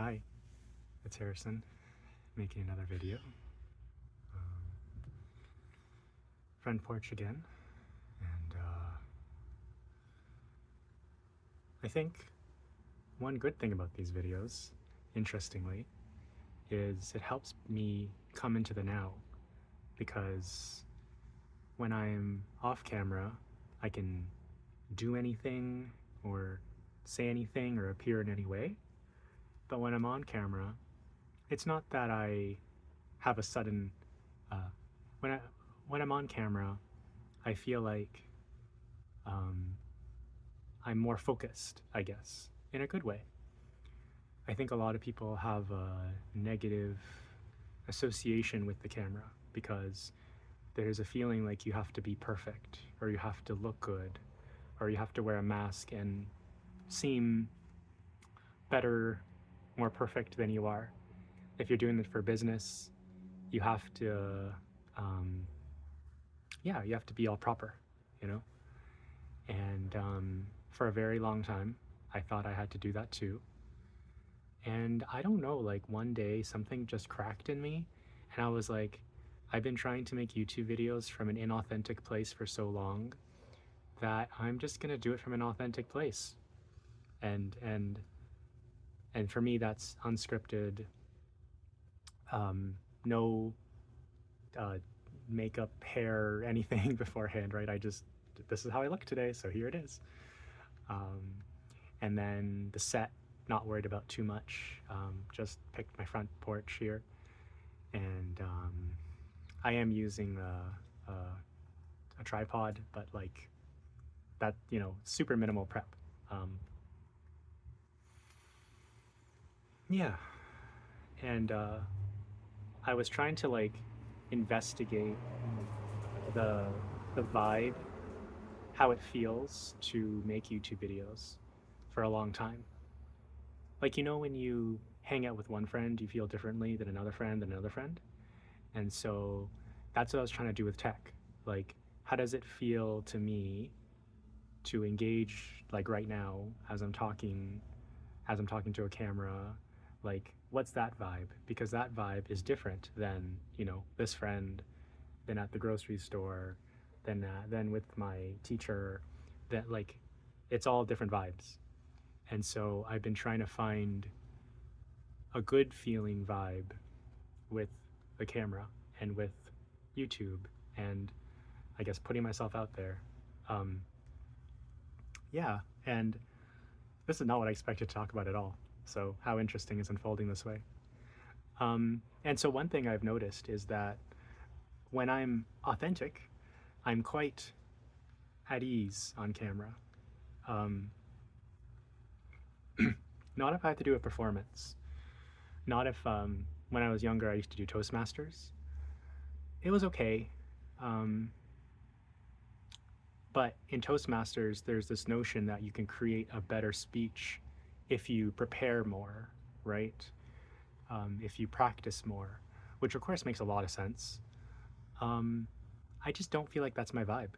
Hi, it's Harrison, making another video. Front porch again, and I think one good thing about these videos, interestingly, is it helps me come into the now, because when I'm off camera, I can do anything or say anything or appear in any way, but when I'm on camera, it's not that I have a sudden when I when I'm on camera, I feel like um, I'm more focused, I guess, in a good way. I think a lot of people have a negative association with the camera because there's a feeling like you have to be perfect, or you have to look good, or you have to wear a mask and seem better, more perfect than you are. If you're doing it for business, you have to, um, yeah, you have to be all proper, you know? And for a very long time, I thought I had to do that too. And I don't know, like one day something just cracked in me, and I was like, I've been trying to make YouTube videos from an inauthentic place for so long that I'm just gonna do it from an authentic place. And and and for me, that's unscripted, no uh, makeup, hair, anything beforehand, right? This is how I look today, so here it is. Um, and then the set, not worried about too much. Just picked my front porch here, and I am using a tripod, but like that, super minimal prep. Um, yeah, and I was trying to like investigate the the vibe, how it feels to make YouTube videos for a long time. Like when you hang out with one friend, you feel differently than another friend than another friend. And so that's what I was trying to do with tech. Like, how does it feel to me to engage like right now as I'm talking to a camera? Like, what's that vibe? Because that vibe is different than, this friend, than at the grocery store, than with my teacher. That like it's all different vibes. And so I've been trying to find a good feeling vibe with the camera and with YouTube, and I guess putting myself out there. Um, yeah, and this is not what I expected to talk about at all. So how interesting is unfolding this way. And so one thing I've noticed is that when I'm authentic, I'm quite at ease on camera. Um, Not if I have to do a performance. Not if when I was younger I used to do Toastmasters. It was okay. Um, But in Toastmasters, there's this notion that you can create a better speech if you prepare more, right? If you practice more, which of course makes a lot of sense. Um, I just don't feel like that's my vibe.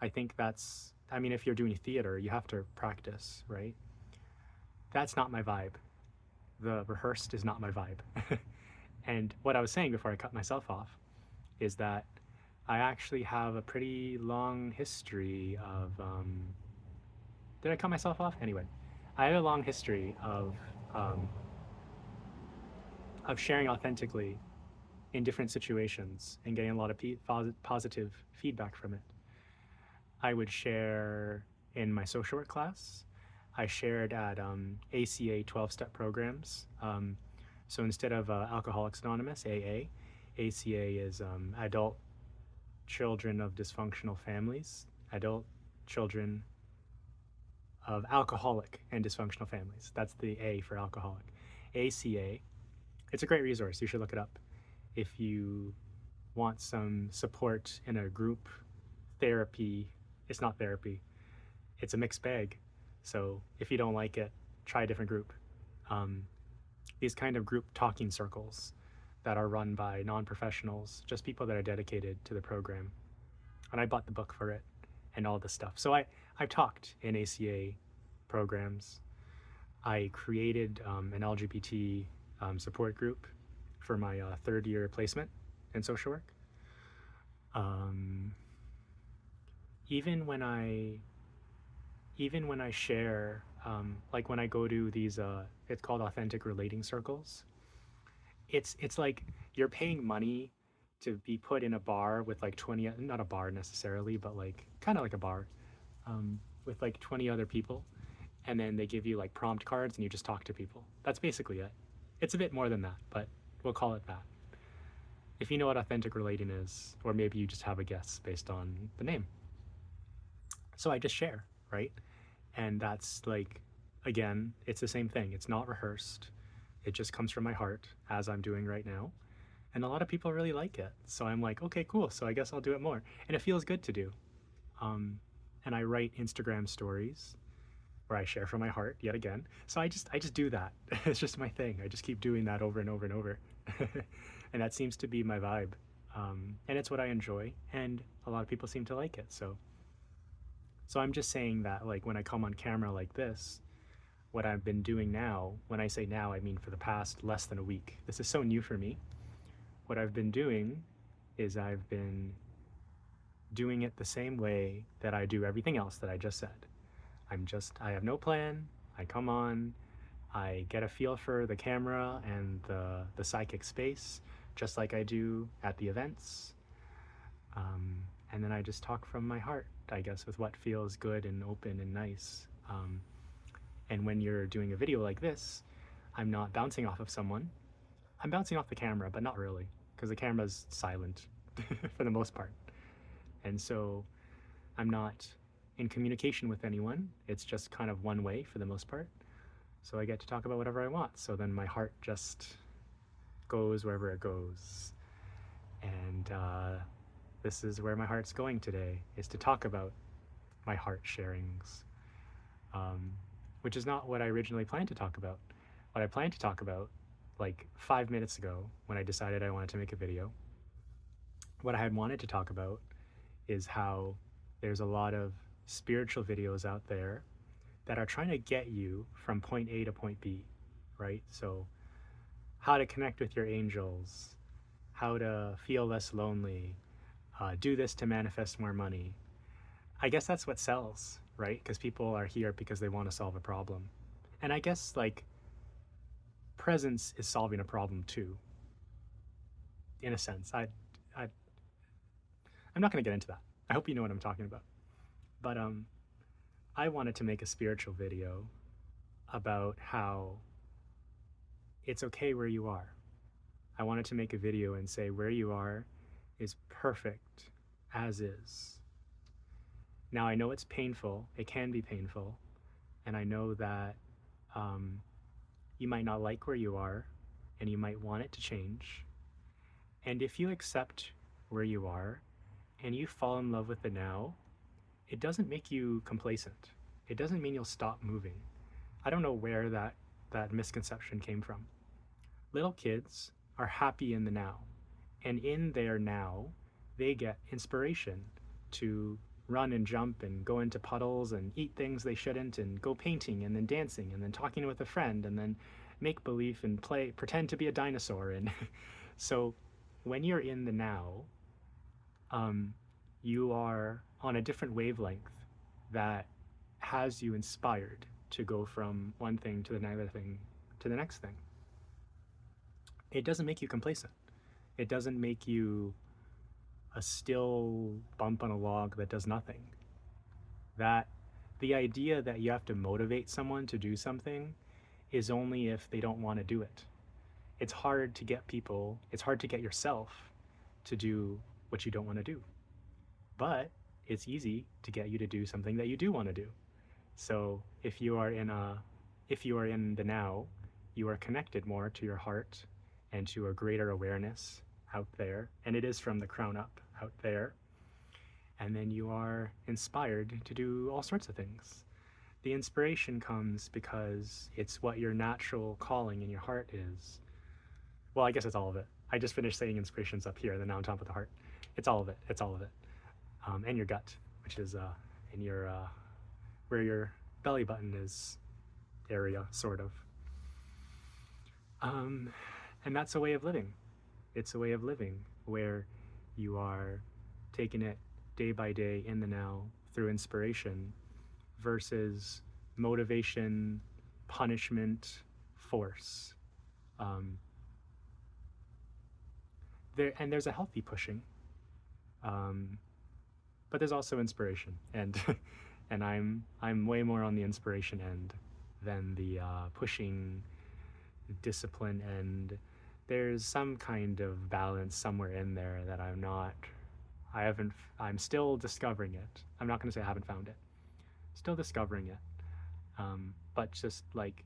I mean, if you're doing theater, you have to practice, right? That's not my vibe. The rehearsed is not my vibe. And what I was saying before I cut myself off is that I actually have a pretty long history of. Did I cut myself off? Anyway, I have a long history um, of sharing authentically in different situations and getting a lot of positive feedback from it. I would share in my social work class. I shared at ACA 12-step programs. So instead of Alcoholics Anonymous, AA, ACA is adult children of dysfunctional families, adult children of alcoholic and dysfunctional families. That's the A for alcoholic. ACA, it's a great resource. You should look it up if you want some support in a group therapy. It's not therapy, it's a mixed bag. So if you don't like it, try a different group. Um, these kind of group talking circles that are run by non-professionals, just people that are dedicated to the program. And I bought the book for it and all this stuff. So I've talked in ACA programs. I created an LGBT support group for my third year placement in social work. Um, even when I share, like when I go to these, it's called authentic relating circles. It's like you're paying money to be put in a bar with like 20, not a bar necessarily, but like kind of like a bar, with like 20 other people, and then they give you like prompt cards and you just talk to people. That's basically it. It's a bit more than that, but we'll call it that. If you know what authentic relating is, or maybe you just have a guess based on the name. So I just share, right? And that's like, again, it's the same thing. It's not rehearsed. It just comes from my heart, as I'm doing right now. And a lot of people really like it. So I'm like, okay, cool. So I guess I'll do it more. And it feels good to do. And I write Instagram stories where I share from my heart yet again. So I just do that. It's just my thing. I just keep doing that over and over and over. And that seems to be my vibe. And it's what I enjoy. And a lot of people seem to like it. So I'm just saying that, like, when I come on camera like this, what I've been doing now, when I say now, I mean for the past less than a week. This is so new for me. What I've been doing is I've been doing it the same way that I do everything else that I just said. I have no plan. I come on, I get a feel for the camera and the psychic space, just like I do at the events. And then I just talk from my heart, I guess, with what feels good and open and nice. And when you're doing a video like this, I'm not bouncing off of someone. I'm bouncing off the camera, but not really, because the camera's silent for the most part. And so I'm not in communication with anyone. It's just kind of one way for the most part. So I get to talk about whatever I want. So then my heart just goes wherever it goes. And this is where my heart's going today, is to talk about my heart sharings, which is not what I originally planned to talk about. What I planned to talk about, like 5 minutes ago, when I decided I wanted to make a video, what I had wanted to talk about is how there's a lot of spiritual videos out there that are trying to get you from point A to point B, right? So how to connect with your angels, how to feel less lonely, do this to manifest more money. I guess that's what sells, right? Because people are here because they want to solve a problem. And I guess, like, presence is solving a problem too, in a sense. I'm not going to get into that. I hope you know what I'm talking about. But I wanted to make a spiritual video about how it's okay where you are. I wanted to make a video and say where you are is perfect as is. Now, I know it's painful. It can be painful. And I know that you might not like where you are and you might want it to change. And if you accept where you are and you fall in love with the now, it doesn't make you complacent. It doesn't mean you'll stop moving. I don't know where that misconception came from. Little kids are happy in the now. And in their now, they get inspiration to run and jump and go into puddles and eat things they shouldn't and go painting and then dancing and then talking with a friend and then make believe and pretend to be a dinosaur. And so when you're in the now, you are on a different wavelength that has you inspired to go from one thing to another thing to the next thing. It doesn't make you complacent. It doesn't make you a still bump on a log that does nothing. That the idea that you have to motivate someone to do something is only if they don't want to do it. It's hard to get yourself to do what you don't want to do. But it's easy to get you to do something that you do want to do. So if you are in the now, you are connected more to your heart and to a greater awareness out there, and it is from the crown up out there. And then you are inspired to do all sorts of things. The inspiration comes because it's what your natural calling in your heart is. Well, I guess it's all of it. I just finished saying inspiration's up here, and then now on top of the heart. It's all of it. It's all of it. And your gut, which is in your where your belly button is area, sort of. Um, and that's a way of living. It's a way of living where you are taking it day by day in the now through inspiration versus motivation, punishment, force. Um, there's a healthy pushing, um, but there's also inspiration, and and I'm way more on the inspiration end than the pushing discipline end. There's some kind of balance somewhere in there that I'm still discovering it. I'm not going to say I haven't found it. Still discovering it. But just like,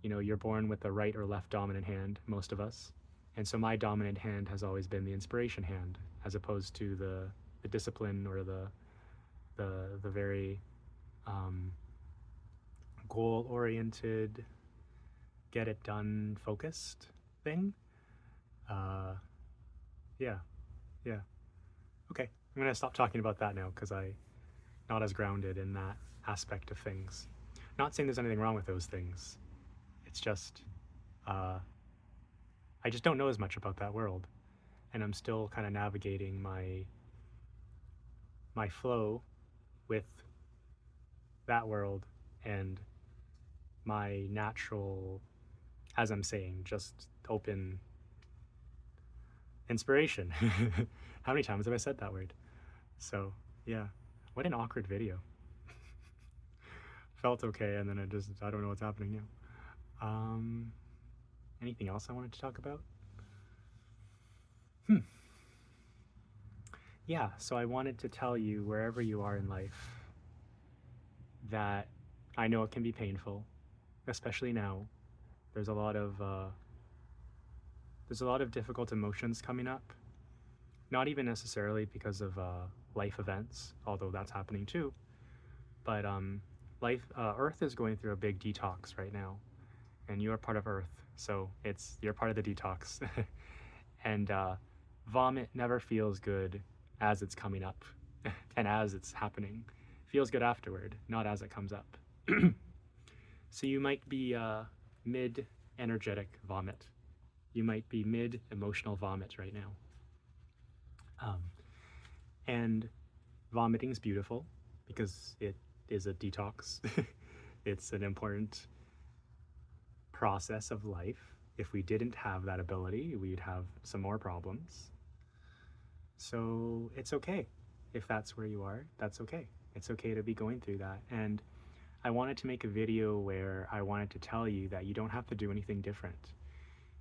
you're born with the right or left dominant hand, most of us. And so my dominant hand has always been the inspiration hand, as opposed to the discipline or the very goal-oriented, get it done focused thing. Yeah, yeah. Okay, I'm gonna stop talking about that now because I'm not as grounded in that aspect of things. Not saying there's anything wrong with those things. It's just I just don't know as much about that world, and I'm still kind of navigating my flow with that world and my natural, as I'm saying, just open inspiration. How many times have I said that word? So yeah, what an awkward video. Felt okay, and then I don't know what's happening now. Anything else I wanted to talk about? Yeah, so I wanted to tell you, wherever you are in life, that I know it can be painful, especially now. There's a lot of difficult emotions coming up. Not even necessarily because of life events, although that's happening too. But Earth is going through a big detox right now, and you are part of Earth, so you're part of the detox. And vomit never feels good as it's coming up, and as it's happening. It feels good afterward, not as it comes up. So you might be mid-energetic vomit. You might be mid-emotional vomit right now. And vomiting is beautiful because it is a detox. It's an important process of life. If we didn't have that ability, we'd have some more problems. So it's okay. If that's where you are, that's okay. It's okay to be going through that. And I wanted to make a video where I wanted to tell you that you don't have to do anything different.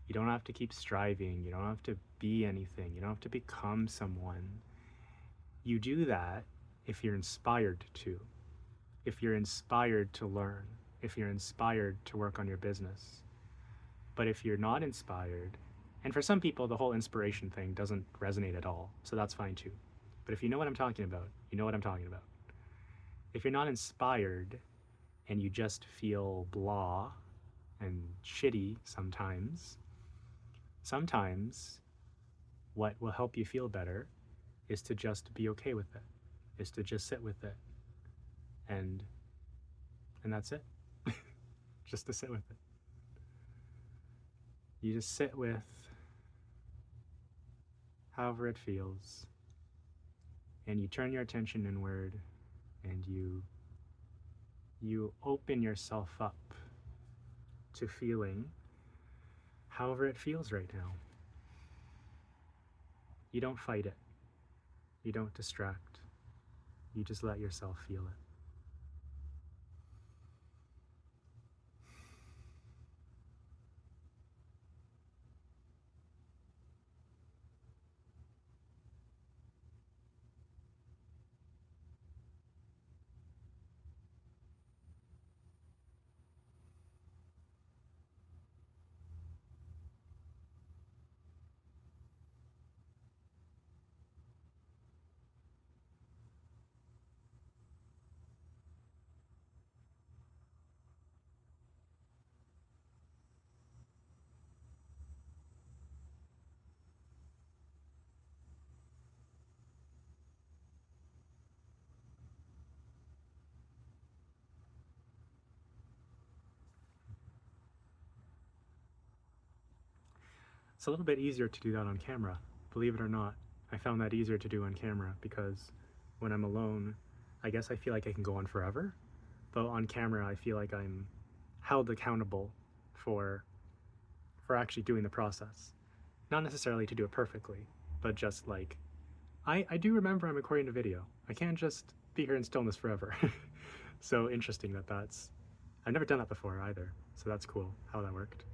You don't have to keep striving. You don't have to be anything. You don't have to become someone. You do that if you're inspired to. If you're inspired to learn. If you're inspired to work on your business. But if you're not inspired, and for some people the whole inspiration thing doesn't resonate at all, so that's fine too. But if you know what I'm talking about, you know what I'm talking about. If you're not inspired and you just feel blah and shitty sometimes what will help you feel better is to just be okay with it, is to just sit with it, and that's it. Just to sit with it. You just sit with however it feels, and you turn your attention inward, and you open yourself up to feeling however it feels right now. You don't fight it. You don't distract. You just let yourself feel it. It's a little bit easier to do that on camera, believe it or not. I found that easier to do on camera because when I'm alone, I guess I feel like I can go on forever, but on camera I feel like I'm held accountable for actually doing the process. Not necessarily to do it perfectly, but just like, I do remember I'm recording a video. I can't just be here in stillness forever. So interesting that I've never done that before either, so that's cool how that worked.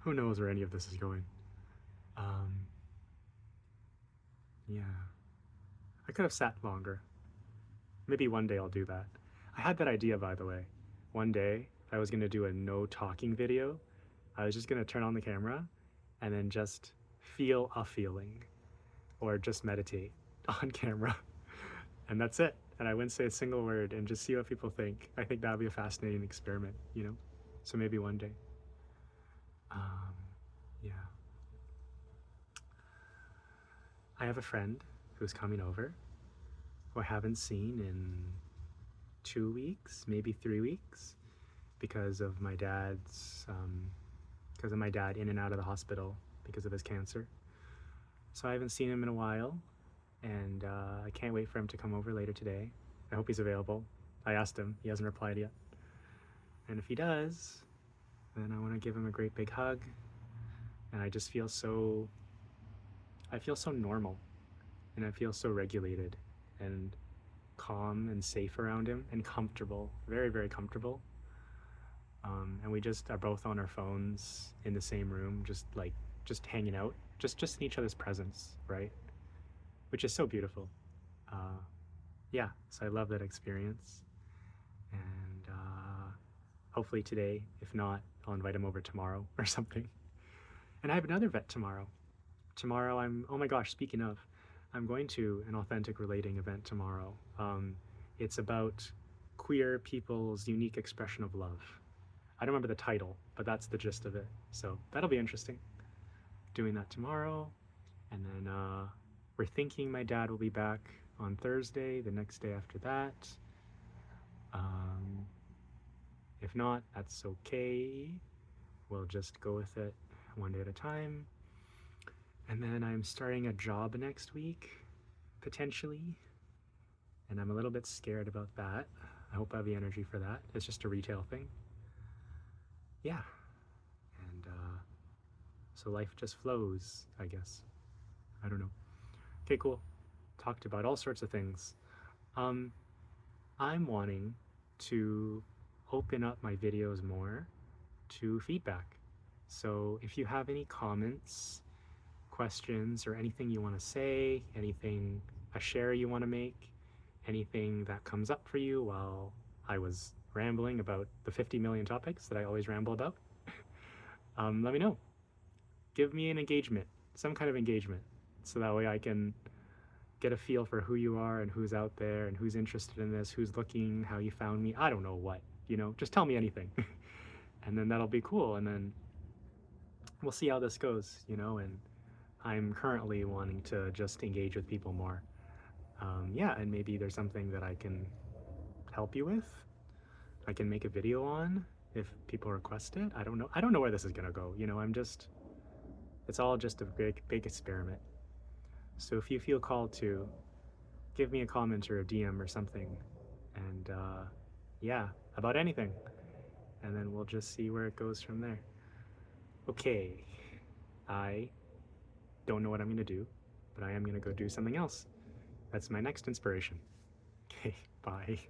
Who knows where any of this is going. Yeah. I could have sat longer. Maybe one day I'll do that. I had that idea, by the way. One day I was gonna do a no talking video. I was just gonna turn on the camera and then just feel a feeling or just meditate on camera. And that's it. And I wouldn't say a single word and just see what people think. I think that would be a fascinating experiment, you know? So maybe one day. Yeah. I have a friend who's coming over who I haven't seen in 2 weeks, maybe 3 weeks, because of my dad in and out of the hospital because of his cancer. So I haven't seen him in a while, and I can't wait for him to come over later today. I hope he's available. I asked him, he hasn't replied yet. And if he does, then I want to give him a great big hug. And I just feel so normal, and I feel so regulated and calm and safe around him and comfortable, very, very comfortable. And we just are both on our phones in the same room, just hanging out, just in each other's presence, right? Which is so beautiful. Yeah, so I love that experience. And hopefully today, if not, I'll invite him over tomorrow or something. And I have another vet tomorrow. Tomorrow oh my gosh, speaking of, I'm going to an authentic relating event tomorrow. It's about queer people's unique expression of love. I don't remember the title, but that's the gist of it. So that'll be interesting. Doing that tomorrow. And then we're thinking my dad will be back on Thursday, the next day after that. If not, that's okay. We'll just go with it one day at a time. And then I'm starting a job next week, potentially. And I'm a little bit scared about that. I hope I have the energy for that. It's just a retail thing. Yeah. And so life just flows, I guess. I don't know. Okay, cool. Talked about all sorts of things. I'm wanting to open up my videos more to feedback. So if you have any comments, questions, or anything you want to say, anything, a share you want to make, anything that comes up for you while I was rambling about the 50 million topics that I always ramble about, let me know. Give me an engagement, some kind of engagement, so that way I can get a feel for who you are and who's out there and who's interested in this, who's looking, how you found me. I don't know what, just tell me anything. And then that'll be cool. And then we'll see how this goes, and I'm currently wanting to just engage with people more. Yeah, and maybe there's something that I can help you with. I can make a video on if people request it. I don't know where this is gonna go. It's all just a big experiment. So if you feel called to, give me a comment or a DM or something, and yeah, about anything, and then we'll just see where it goes from there. Okay, I don't know what I'm gonna do, but I am gonna go do something else. That's my next inspiration. Okay, bye.